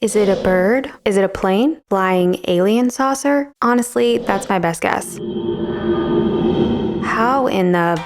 Is it a bird? Is it a plane? Flying alien saucer? Honestly, that's my best guess. How in the...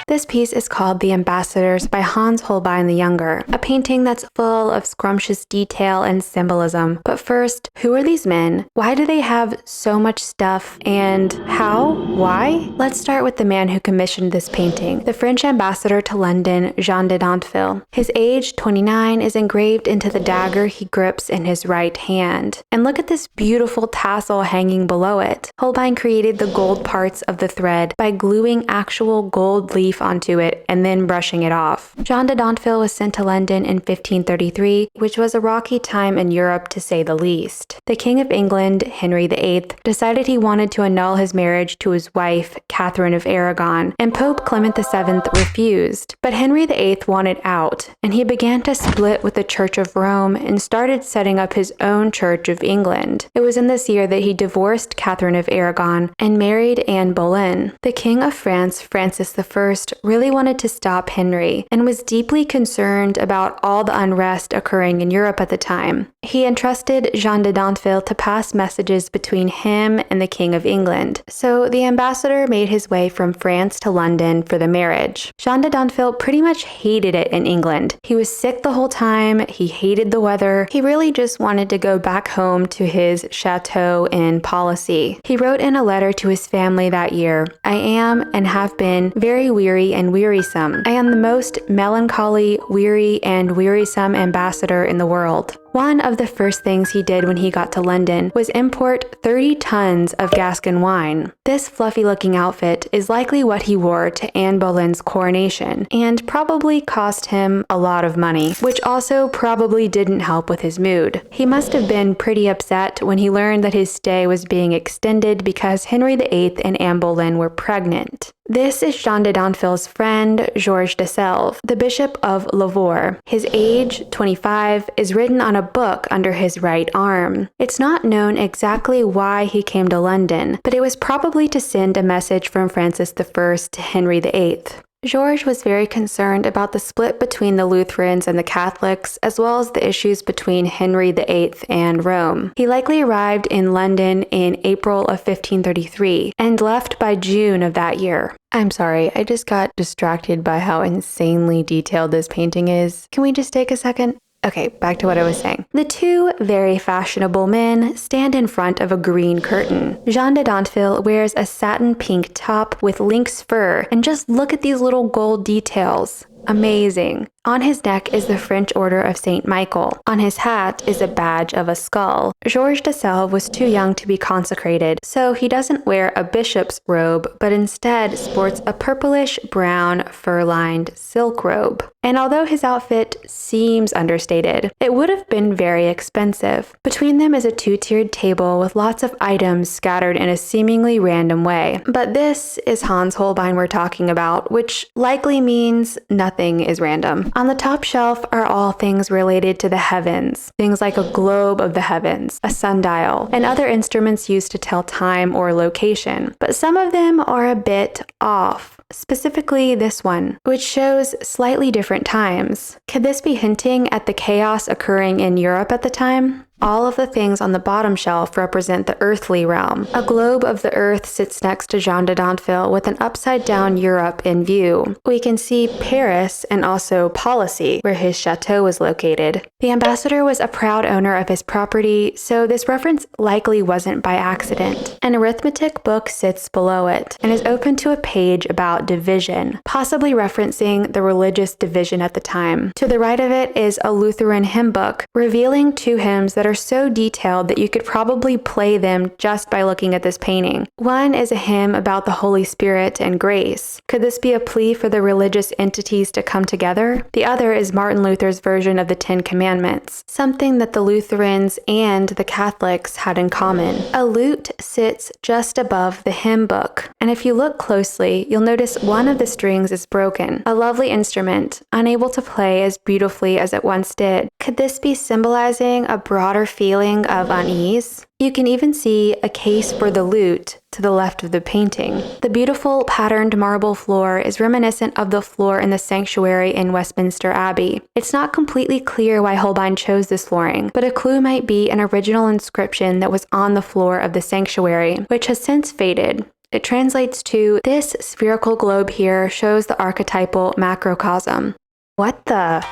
This piece is called The Ambassadors by Hans Holbein the Younger, a painting that's full of scrumptious detail and symbolism. But first, who are these men? Why do they have so much stuff? And how? Why? Let's start with the man who commissioned this painting, the French ambassador to London, Jean de Donphil. His age, 29, is engraved into the dagger he grips in his right hand. And look at this beautiful tassel hanging below it. Holbein created the gold parts of the thread by gluing actual gold leaf onto it and then brushing it off. Jean de Donphil was sent to London in 1533, which was a rocky time in Europe to say the least. The King of England, Henry VIII, decided he wanted to annul his marriage to his wife, Catherine of Aragon, and Pope Clement VII refused. But Henry VIII wanted out, and he began to split with the Church of Rome and started setting up his own Church of England. It was in this year that he divorced Catherine of Aragon and married Anne Boleyn. The King of France, Francis I, really wanted to stop Henry and was deeply concerned about all the unrest occurring in Europe at the time. He entrusted Jean de Donphil to pass messages between him and the King of England. So the ambassador made his way from France to London for the marriage. Jean de Donphil pretty much hated it in England. He was sick the whole time, he hated the weather, he really just wanted to go back home to his chateau in Policy. He wrote in a letter to his family that year, "I am and have been very weary and wearisome. I am the most melancholy, weary, and wearisome ambassador in the world." One of the first things he did when he got to London was import 30 tons of Gascon wine. This fluffy-looking outfit is likely what he wore to Anne Boleyn's coronation, and probably cost him a lot of money, which also probably didn't help with his mood. He must have been pretty upset when he learned that his stay was being extended because Henry VIII and Anne Boleyn were pregnant. This is Jean de Donphil's friend, Georges de Selve, the Bishop of Lavore. His age, 25, is written on a book under his right arm. It's not known exactly why he came to London, but it was probably to send a message from Francis I to Henry VIII. Georges was very concerned about the split between the Lutherans and the Catholics, as well as the issues between Henry VIII and Rome. He likely arrived in London in April of 1533 and left by June of that year. I'm sorry, I just got distracted by how insanely detailed this painting is. Can we just take a second? Okay, back to what I was saying. The two very fashionable men stand in front of a green curtain. Jean de Donphil wears a satin pink top with lynx fur, and just look at these little gold details. Amazing. On his neck is the French Order of St. Michael. On his hat is a badge of a skull. Georges de Selve was too young to be consecrated, so he doesn't wear a bishop's robe, but instead sports a purplish-brown fur-lined silk robe. And although his outfit seems understated, it would have been very expensive. Between them is a two-tiered table with lots of items scattered in a seemingly random way. But this is Hans Holbein we're talking about, which likely means nothing is random. On the top shelf are all things related to the heavens, things like a globe of the heavens, a sundial, and other instruments used to tell time or location. But some of them are a bit off. Specifically this one, which shows slightly different times. Could this be hinting at the chaos occurring in Europe at the time? All of the things on the bottom shelf represent the earthly realm. A globe of the earth sits next to Jean de Donphil with an upside-down Europe in view. We can see Paris and also Policy, where his chateau was located. The ambassador was a proud owner of his property, so this reference likely wasn't by accident. An arithmetic book sits below it and is open to a page about division, possibly referencing the religious division at the time. To the right of it is a Lutheran hymn book, revealing two hymns that are so detailed that you could probably play them just by looking at this painting. One is a hymn about the Holy Spirit and grace. Could this be a plea for the religious entities to come together? The other is Martin Luther's version of the Ten Commandments, something that the Lutherans and the Catholics had in common. A lute sits just above the hymn book, and if you look closely, you'll notice one of the strings is broken. A lovely instrument, unable to play as beautifully as it once did. Could this be symbolizing a broader feeling of unease? You can even see a case for the lute to the left of the painting. The beautiful patterned marble floor is reminiscent of the floor in the sanctuary in Westminster Abbey. It's not completely clear why Holbein chose this flooring, but a clue might be an original inscription that was on the floor of the sanctuary, which has since faded. It translates to, "This spherical globe here shows the archetypal macrocosm." What the?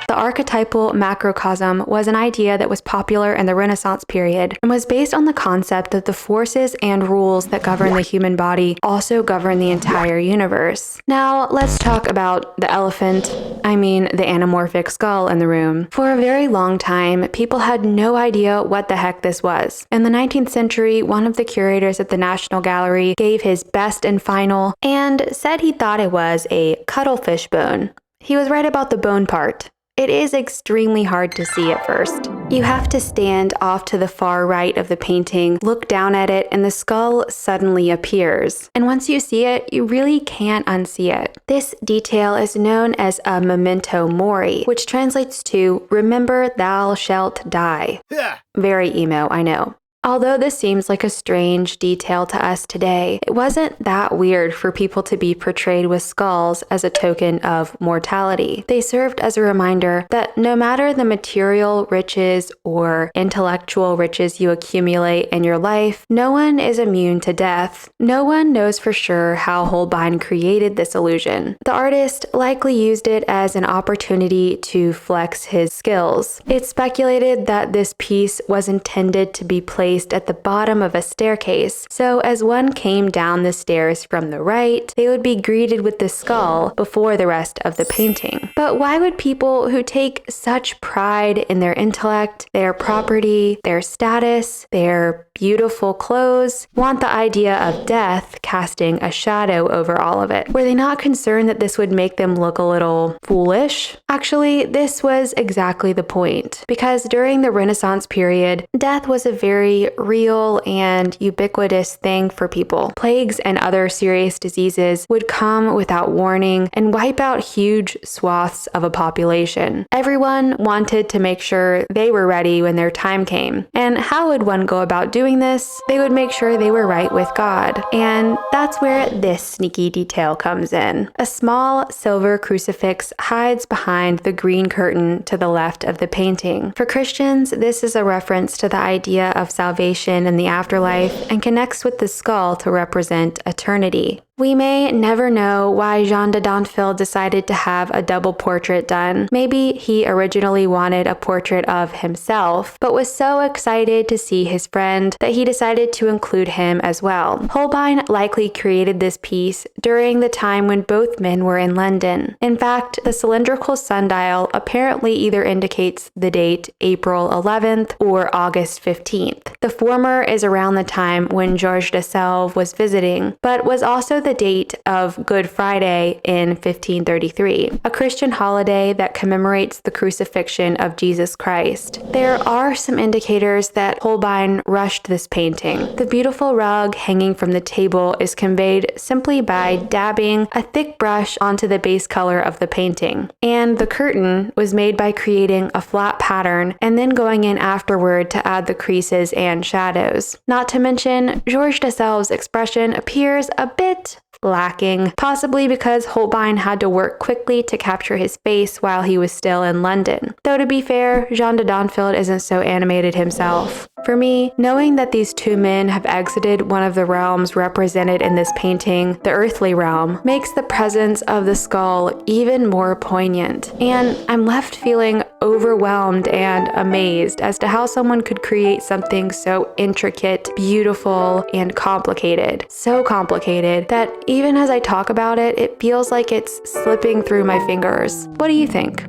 The archetypal macrocosm was an idea that was popular in the Renaissance period and was based on the concept that the forces and rules that govern the human body also govern the entire universe. Now, let's talk about the the anamorphic skull in the room. For a very long time, people had no idea what the heck this was. In the 19th century, one of the curators at the National Gallery gave his best and final and said he thought it was a cuttlefish bone. He was right about the bone part. It is extremely hard to see at first. You have to stand off to the far right of the painting, look down at it, and the skull suddenly appears. And once you see it, you really can't unsee it. This detail is known as a memento mori, which translates to "remember thou shalt die." Yeah. Very emo, I know. Although this seems like a strange detail to us today, it wasn't that weird for people to be portrayed with skulls as a token of mortality. They served as a reminder that no matter the material riches or intellectual riches you accumulate in your life, no one is immune to death. No one knows for sure how Holbein created this illusion. The artist likely used it as an opportunity to flex his skills. It's speculated that this piece was intended to be placed at the bottom of a staircase, so as one came down the stairs from the right, they would be greeted with the skull before the rest of the painting. But why would people who take such pride in their intellect, their property, their status, their beautiful clothes, want the idea of death casting a shadow over all of it? Were they not concerned that this would make them look a little foolish? Actually, this was exactly the point, because during the Renaissance period, death was a very real and ubiquitous thing for people. Plagues and other serious diseases would come without warning and wipe out huge swaths of a population. Everyone wanted to make sure they were ready when their time came. And how would one go about doing this? They would make sure they were right with God. And that's where this sneaky detail comes in. A small silver crucifix hides behind the green curtain to the left of the painting. For Christians, this is a reference to the idea of salvation in the afterlife and connects with the skull to represent eternity. We may never know why Jean de Donphil decided to have a double portrait done. Maybe he originally wanted a portrait of himself, but was so excited to see his friend that he decided to include him as well. Holbein likely created this piece during the time when both men were in London. In fact, the cylindrical sundial apparently either indicates the date April 11th or August 15th. The former is around the time when Georges de Selve was visiting, but was also the date of Good Friday in 1533, a Christian holiday that commemorates the crucifixion of Jesus Christ. There are some indicators that Holbein rushed this painting. The beautiful rug hanging from the table is conveyed simply by dabbing a thick brush onto the base color of the painting. And the curtain was made by creating a flat pattern and then going in afterward to add the creases and shadows. Not to mention, Georges de Selve's expression appears a bit lacking, possibly because Holbein had to work quickly to capture his face while he was still in London. Though to be fair, Jean de Donphil isn't so animated himself. For me, knowing that these two men have exited one of the realms represented in this painting, the earthly realm, makes the presence of the skull even more poignant. And I'm left feeling overwhelmed and amazed as to how someone could create something so intricate, beautiful, and complicated. So complicated that even as I talk about it, it feels like it's slipping through my fingers. What do you think?